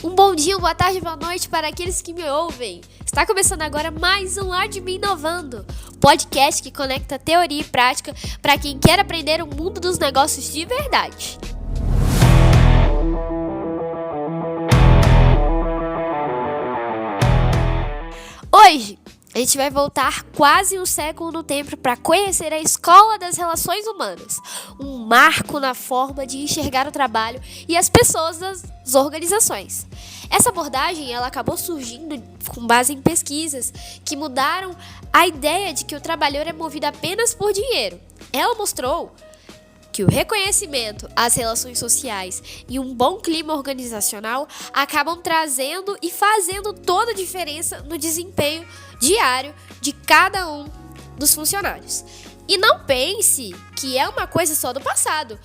Um bom dia, boa tarde, boa noite para aqueles que me ouvem. Está começando agora mais um Admin Inovando, podcast que conecta teoria e prática para quem quer aprender o mundo dos negócios de verdade. Hoje, a gente vai voltar quase um século no tempo para conhecer a Escola das Relações Humanas, um marco na forma de enxergar o trabalho e as pessoas das organizações. Essa abordagem ela acabou surgindo com base em pesquisas que mudaram a ideia de que o trabalhador é movido apenas por dinheiro. Ela mostrou que o reconhecimento, as relações sociais e um bom clima organizacional acabam trazendo e fazendo toda a diferença no desempenho diário de cada um dos funcionários. E não pense que é uma coisa só do passado.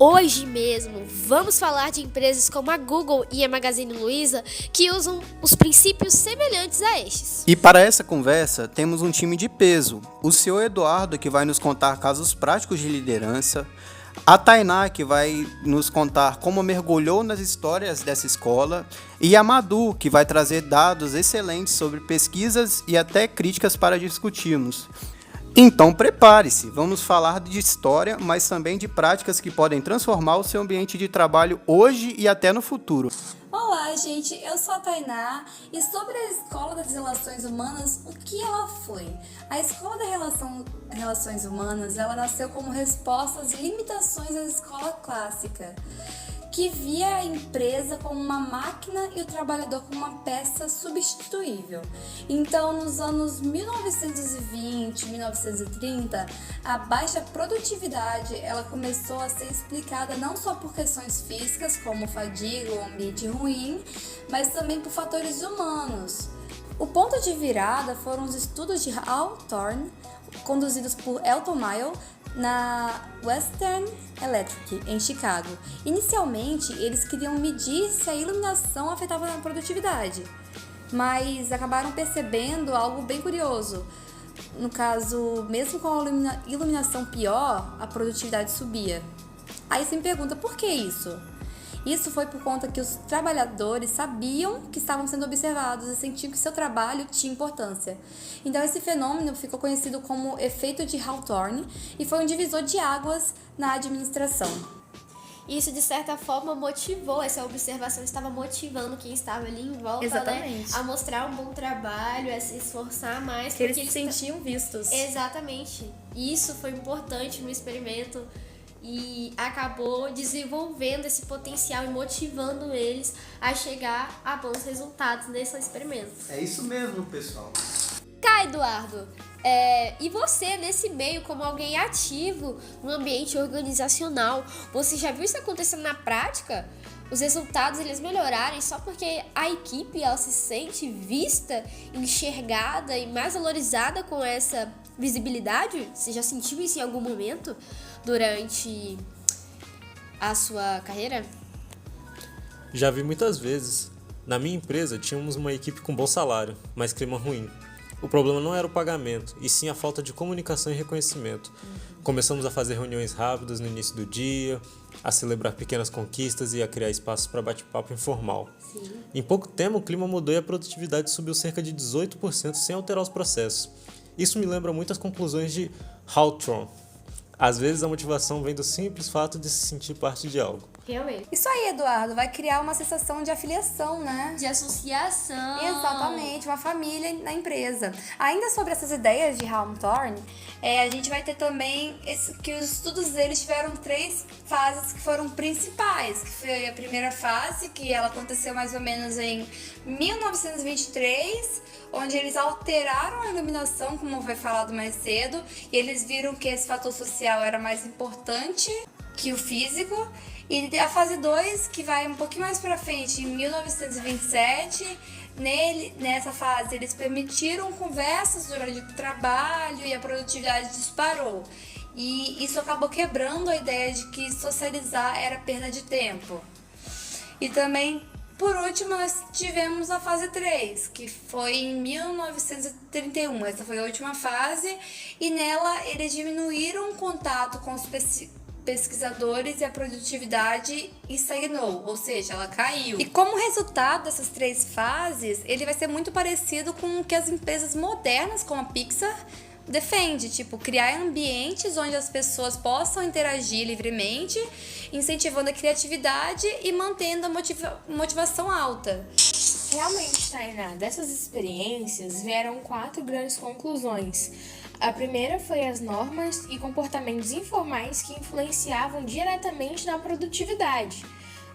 Hoje mesmo, vamos falar de empresas como a Google e a Magazine Luiza que usam os princípios semelhantes a estes. E para essa conversa, temos um time de peso. O senhor Eduardo, que vai nos contar casos práticos de liderança. A Tainá, que vai nos contar como mergulhou nas histórias dessa escola. E a Madu, que vai trazer dados excelentes sobre pesquisas e até críticas para discutirmos. Então prepare-se, vamos falar de história, mas também de práticas que podem transformar o seu ambiente de trabalho hoje e até no futuro. Olá, gente, eu sou a Tainá e sobre a Escola das Relações Humanas, o que ela foi? A Escola das Relações Humanas, ela nasceu como resposta às limitações da escola clássica, que via a empresa como uma máquina e o trabalhador como uma peça substituível. Então, nos anos 1920, 1930, a baixa produtividade ela começou a ser explicada não só por questões físicas, como fadiga ou ambiente ruim, mas também por fatores humanos. O ponto de virada foram os estudos de Hawthorne, conduzidos por Elton Mayo, na Western Electric, em Chicago. Inicialmente, eles queriam medir se a iluminação afetava a produtividade, mas acabaram percebendo algo bem curioso. No caso, mesmo com a iluminação pior, a produtividade subia. Aí você me pergunta, por que isso? Isso foi por conta que os trabalhadores sabiam que estavam sendo observados e sentiam que seu trabalho tinha importância. Então esse fenômeno ficou conhecido como efeito de Hawthorne e foi um divisor de águas na administração. Isso, de certa forma, motivou, essa observação estava motivando quem estava ali em volta, Exatamente. A mostrar um bom trabalho, a se esforçar mais. Que eles se sentiam vistos. Exatamente. Isso foi importante no experimento e acabou desenvolvendo esse potencial e motivando eles a chegar a bons resultados nesse experimento. É isso mesmo, pessoal. Eduardo, e você nesse meio como alguém ativo no ambiente organizacional, você já viu isso acontecendo na prática? Os resultados eles melhorarem só porque a equipe ela se sente vista, enxergada e mais valorizada com essa visibilidade? Você já sentiu isso em algum momento durante a sua carreira? Já vi muitas vezes. Na minha empresa tínhamos uma equipe com bom salário, mas clima ruim. O problema não era o pagamento, e sim a falta de comunicação e reconhecimento. Começamos a fazer reuniões rápidas no início do dia, a celebrar pequenas conquistas e a criar espaços para bate-papo informal. Sim. Em pouco tempo, o clima mudou e a produtividade subiu cerca de 18% sem alterar os processos. Isso me lembra muito as conclusões de Hawthorne. Às vezes a motivação vem do simples fato de se sentir parte de algo. Realmente. Isso aí, Eduardo, vai criar uma sensação de afiliação, né? De associação. Exatamente, uma família na empresa. Ainda sobre essas ideias de Hawthorne, a gente vai ter também que os estudos deles tiveram 3 fases que foram principais, que foi a primeira fase, que ela aconteceu mais ou menos em 1923, onde eles alteraram a iluminação, como foi falado mais cedo, e eles viram que esse fator social era mais importante que o físico. E a fase 2, que vai um pouquinho mais para frente, em 1927, nessa fase eles permitiram conversas durante o trabalho e a produtividade disparou. E isso acabou quebrando a ideia de que socializar era perda de tempo. E também, por último, nós tivemos a fase 3, que foi em 1931. Essa foi a última fase e nela eles diminuíram o contato com os pesquisadores e a produtividade estagnou, ou seja, ela caiu. E como resultado dessas 3 fases, ele vai ser muito parecido com o que as empresas modernas, como a Pixar, defende, tipo, criar ambientes onde as pessoas possam interagir livremente, incentivando a criatividade e mantendo a motivação alta. Realmente, Tainá, dessas experiências vieram 4 grandes conclusões. A primeira foi as normas e comportamentos informais que influenciavam diretamente na produtividade.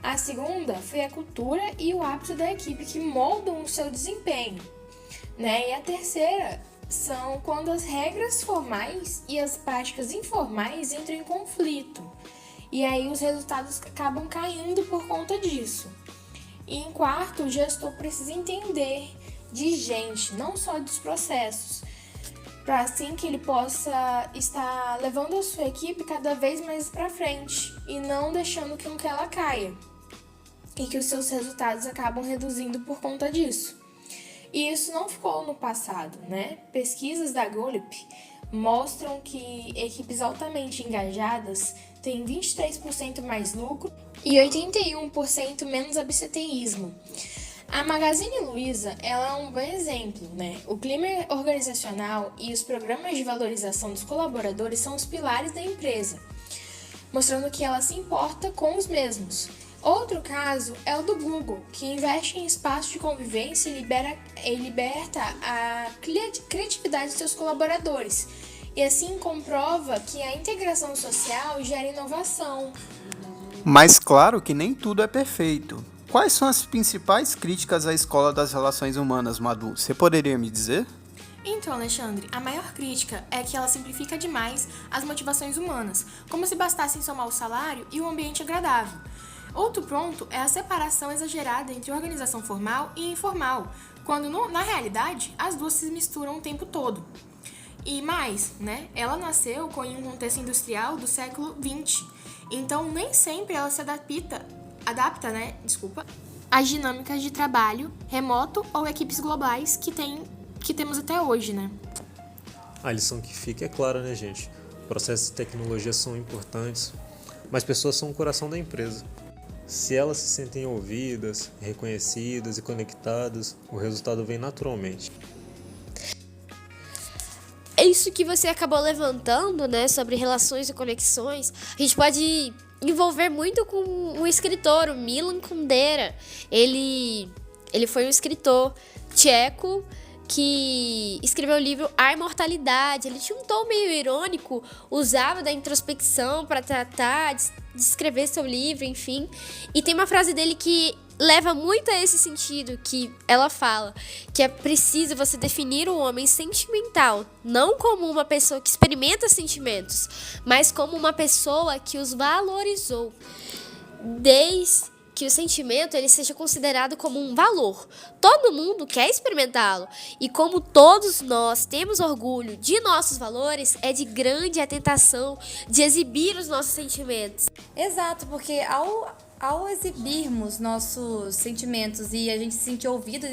A segunda foi a cultura e o hábito da equipe que moldam o seu desempenho, né? E a terceira são quando as regras formais e as práticas informais entram em conflito. E aí os resultados acabam caindo por conta disso. E em quarto, o gestor precisa entender de gente, não só dos processos, para assim que ele possa estar levando a sua equipe cada vez mais para frente e não deixando com que ela caia e que os seus resultados acabam reduzindo por conta disso. E isso não ficou no passado, né? Pesquisas da Gallup mostram que equipes altamente engajadas têm 23% mais lucro e 81% menos absenteísmo. A Magazine Luiza, ela é um bom exemplo, né? O clima organizacional e os programas de valorização dos colaboradores são os pilares da empresa, mostrando que ela se importa com os mesmos. Outro caso é o do Google, que investe em espaços de convivência e liberta a criatividade de seus colaboradores. E assim comprova que a integração social gera inovação. Mas claro que nem tudo é perfeito. Quais são as principais críticas à escola das relações humanas, Madu? Você poderia me dizer? Então, Alexandre, a maior crítica é que ela simplifica demais as motivações humanas, como se bastassem somar o salário e o ambiente agradável. Outro ponto é a separação exagerada entre organização formal e informal, quando na realidade as duas se misturam o tempo todo. E mais, né, ela nasceu em um contexto industrial do século XX, então nem sempre ela se adapta, às dinâmicas de trabalho remoto ou equipes globais que temos até hoje, né? A lição que fica é clara, né, gente? Processos de tecnologia são importantes, mas pessoas são o coração da empresa. Se elas se sentem ouvidas, reconhecidas e conectadas, o resultado vem naturalmente. É isso que você acabou levantando, né, sobre relações e conexões. A gente pode envolver muito com um escritor, o Milan Kundera. Ele foi um escritor tcheco que escreveu o livro A Imortalidade. Ele tinha um tom meio irônico, usava da introspecção para tratar de escrever seu livro, enfim. E tem uma frase dele que leva muito a esse sentido, que ela fala que é preciso você definir o homem sentimental, não como uma pessoa que experimenta sentimentos, mas como uma pessoa que os valorizou, desde que o sentimento ele seja considerado como um valor. Todo mundo quer experimentá-lo. E como todos nós temos orgulho de nossos valores, é de grande a tentação de exibir os nossos sentimentos. Exato, porque ao exibirmos nossos sentimentos e a gente se sentir ouvido,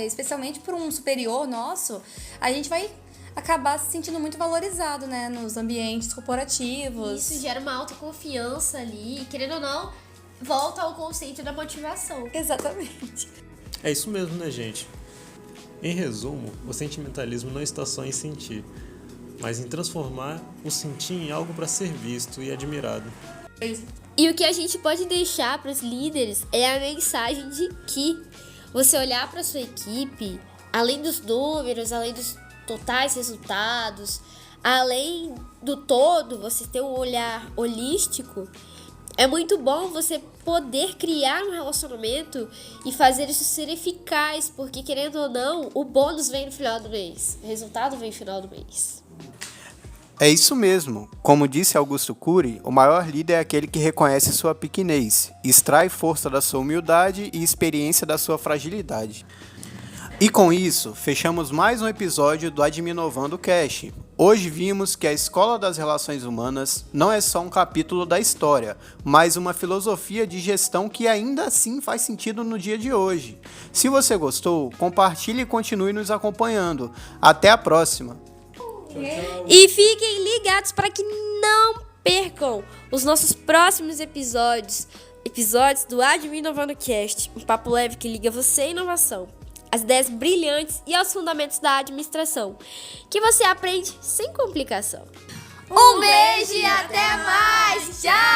especialmente por um superior nosso, a gente vai acabar se sentindo muito valorizado, né, nos ambientes corporativos. Isso gera uma autoconfiança ali, querendo ou não, volta ao conceito da motivação. Exatamente. É isso mesmo, né, gente? Em resumo, o sentimentalismo não está só em sentir, mas em transformar o sentir em algo para ser visto e admirado. E o que a gente pode deixar para os líderes é a mensagem de que você olhar para sua equipe, além dos números, além dos totais resultados, além do todo, você ter um olhar holístico. É muito bom você poder criar um relacionamento e fazer isso ser eficaz, porque querendo ou não, o bônus vem no final do mês, o resultado vem no final do mês. É isso mesmo. Como disse Augusto Cury, o maior líder é aquele que reconhece sua pequenez, extrai força da sua humildade e experiência da sua fragilidade. E com isso, fechamos mais um episódio do Adminovando Cash. Hoje vimos que a Escola das Relações Humanas não é só um capítulo da história, mas uma filosofia de gestão que ainda assim faz sentido no dia de hoje. Se você gostou, compartilhe e continue nos acompanhando. Até a próxima! E fiquem ligados para que não percam os nossos próximos episódios do Admin Inovando Cast, um papo leve que liga você à inovação, às ideias brilhantes e aos fundamentos da administração, que você aprende sem complicação. Um beijo e até mais! Tchau!